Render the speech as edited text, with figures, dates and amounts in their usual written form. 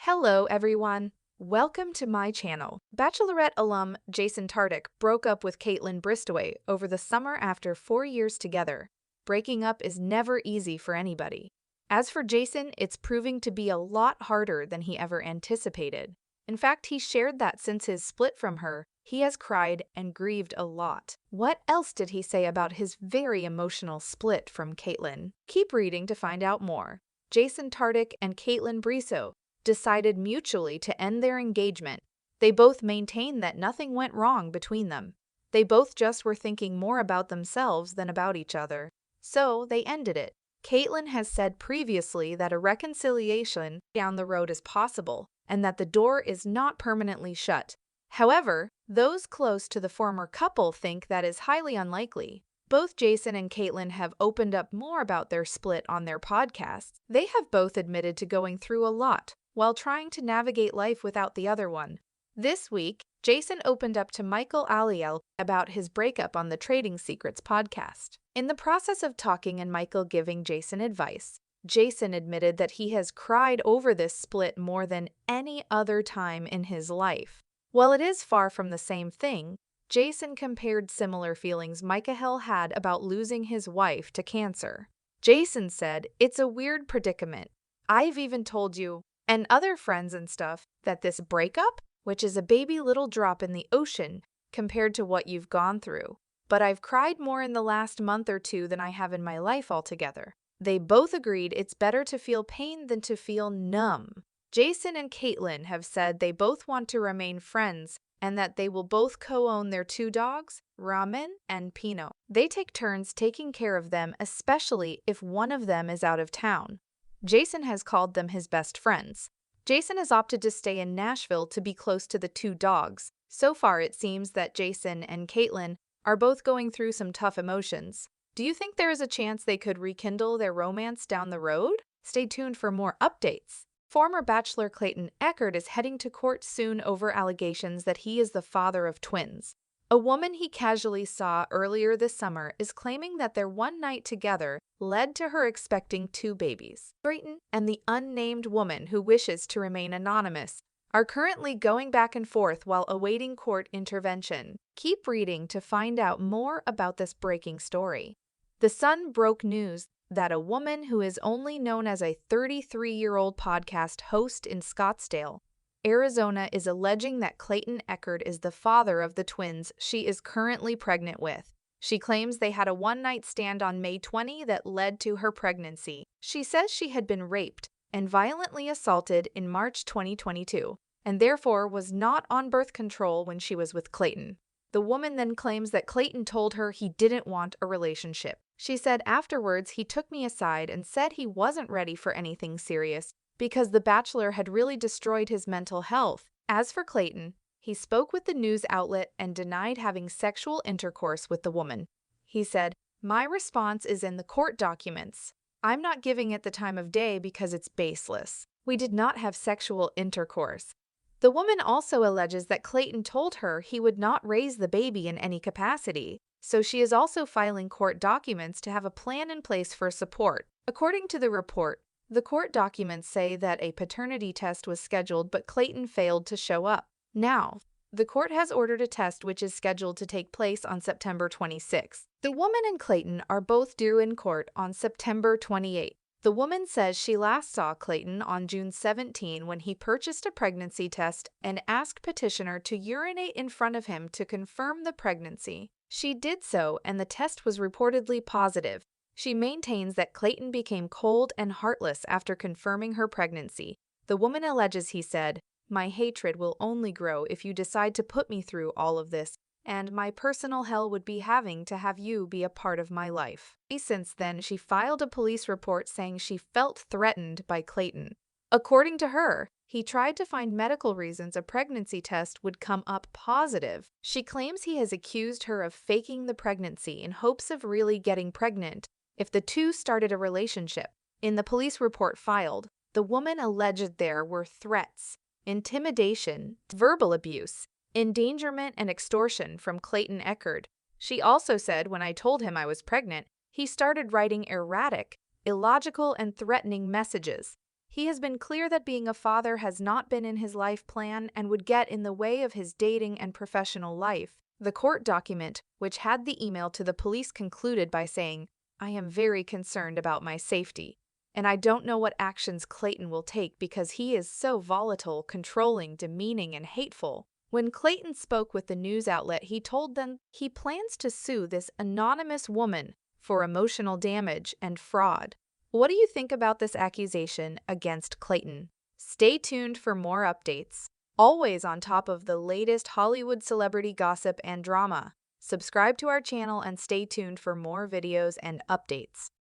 Hello, everyone. Welcome to my channel. Bachelorette alum Jason Tartick broke up with Kaitlyn Bristowe over the summer after 4 years together. Breaking up is never easy for anybody. As for Jason, it's proving to be a lot harder than he ever anticipated. In fact, he shared that since his split from her, he has cried and grieved a lot. What else did he say about his very emotional split from Kaitlyn? Keep reading to find out more. Jason Tartick and Kaitlyn Bristowe decided mutually to end their engagement. They both maintained that nothing went wrong between them. They both just were thinking more about themselves than about each other. So they ended it. Kaitlyn has said previously that a reconciliation down the road is possible and that the door is not permanently shut. However, those close to the former couple think that is highly unlikely. Both Jason and Kaitlyn have opened up more about their split on their podcasts. They have both admitted to going through a lot while trying to navigate life without the other one. This week, Jason opened up to Michael Aliel about his breakup on the Trading Secrets podcast. In the process of talking and Michael giving Jason advice, Jason admitted that he has cried over this split more than any other time in his life. While it is far from the same thing, Jason compared similar feelings Michael had about losing his wife to cancer. Jason said, "It's a weird predicament. I've even told you and other friends and stuff that this breakup, which is a baby little drop in the ocean compared to what you've gone through. But I've cried more in the last month or two than I have in my life altogether." They both agreed it's better to feel pain than to feel numb. Jason and Kaitlyn have said they both want to remain friends and that they will both co-own their 2 dogs, Ramen and Pino. They take turns taking care of them, especially if one of them is out of town. Jason has called them his best friends. Jason has opted to stay in Nashville to be close to the 2 dogs. So far, it seems that Jason and Kaitlyn are both going through some tough emotions. Do you think there is a chance they could rekindle their romance down the road? Stay tuned for more updates. Former Bachelor Clayton Echard is heading to court soon over allegations that he is the father of twins. A woman he casually saw earlier this summer is claiming that their one night together led to her expecting 2 babies. Clayton and the unnamed woman, who wishes to remain anonymous, are currently going back and forth while awaiting court intervention. Keep reading to find out more about this breaking story. The Sun broke news that a woman who is only known as a 33-year-old podcast host in Scottsdale, Arizona, is alleging that Clayton Echard is the father of the twins she is currently pregnant with. She claims they had a one-night stand on May 20 that led to her pregnancy. She says she had been raped and violently assaulted in March 2022 and therefore was not on birth control when she was with Clayton. The woman then claims that Clayton told her he didn't want a relationship. She said, "Afterwards, he took me aside and said he wasn't ready for anything serious because The Bachelor had really destroyed his mental health." As for Clayton, he spoke with the news outlet and denied having sexual intercourse with the woman. He said, "My response is in the court documents. I'm not giving it the time of day because it's baseless. We did not have sexual intercourse." The woman also alleges that Clayton told her he would not raise the baby in any capacity, so she is also filing court documents to have a plan in place for support. According to the report, the court documents say that a paternity test was scheduled but Clayton failed to show up. Now, the court has ordered a test which is scheduled to take place on September 26. The woman and Clayton are both due in court on September 28. The woman says she last saw Clayton on June 17 when he purchased a pregnancy test and asked petitioner to urinate in front of him to confirm the pregnancy. She did so, and the test was reportedly positive. She maintains that Clayton became cold and heartless after confirming her pregnancy. The woman alleges he said, "My hatred will only grow if you decide to put me through all of this, and my personal hell would be having to have you be a part of my life." Since then, she filed a police report saying she felt threatened by Clayton. According to her, he tried to find medical reasons a pregnancy test would come up positive. She claims he has accused her of faking the pregnancy in hopes of really getting pregnant if the two started a relationship. In the police report filed, the woman alleged there were threats, intimidation, verbal abuse, endangerment, and extortion from Clayton Echard. She also said, "When I told him I was pregnant, he started writing erratic, illogical, and threatening messages. He has been clear that being a father has not been in his life plan and would get in the way of his dating and professional life. The court document, which had the email to the police, concluded by saying, "I am very concerned about my safety, and I don't know what actions Clayton will take because he is so volatile, controlling, demeaning, and hateful." When Clayton spoke with the news outlet, he told them he plans to sue this anonymous woman for emotional damage and fraud. What do you think about this accusation against Clayton? Stay tuned for more updates. Always on top of the latest Hollywood celebrity gossip and drama. Subscribe to our channel and stay tuned for more videos and updates.